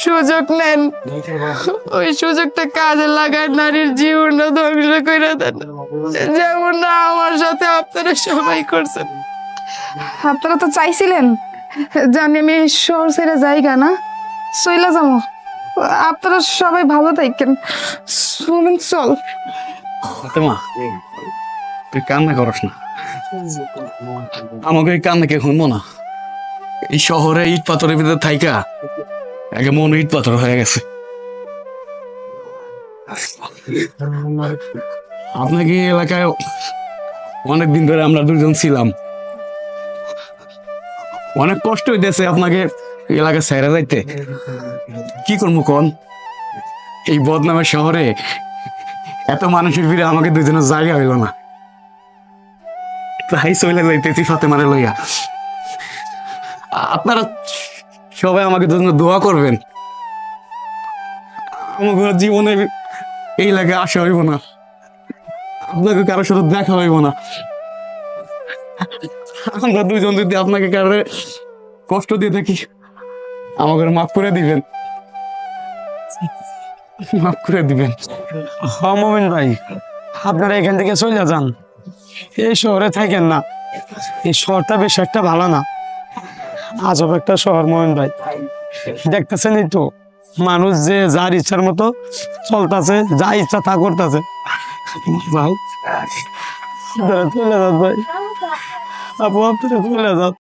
সুযোগ নেন, ওই সুযোগটা কাজে লাগায় নারীর জীবনটা ধ্বংস করে দেন, যেমন না আমার সাথে আপনারা সবাই করছেন। আপনারা তো চাইছিলেন জানি আমি শহর ছেড়ে জায়গা না চইলা যাবো, আপনারা সবাই ভালো থাকেন। শুনুন চল। ফাতেমা, তুই কান্না করস না, আমাকে এই কান্না কে শুনবো না। এই শহরে ইট পাথরের ভিতরে থাইকা আগে মন ইট পাথর হয়ে গেছে। আপনাকে এই এলাকায় অনেকদিন ধরে আমরা দুজন ছিলাম, অনেক কষ্ট হইতেছে আপনাকে এলাকা ছেড়ে যাইতে। কি করবো কন, এই বদনামের শহরে এত মানুষের ভিড়ে আমাকে দুজনের জায়গা হইল না, তাই চলে যাইতেছি ফাতেমারে লইয়া। আপনারা সবাই আমাকে জন্য দোয়া করবেন, আমাকে জীবনে এই এলাকায় আসা হইব না, আপনাকে কারোর সাথে দেখা হইব না। আমরা দুজন যদি আপনাকে কারো কষ্ট দিয়ে থাকি আমাকে মাফ করে দিবেন, মাফ করে দিবেন। হ্যাঁ মোমিন ভাই, আপনারা এখান থেকে চলে যান, এই শহরে থাকেন না, এই শহরটা বেশ একটা ভালো না, আজব একটা শহর মোমিন ভাই। দেখতেছেনই তো মানুষ যে যার ইচ্ছার মতো চলতেছে, যা ইচ্ছা তা করতেছে। ভাই আপনারা চলে যান ভাই, আপু আপনারা চলে যান।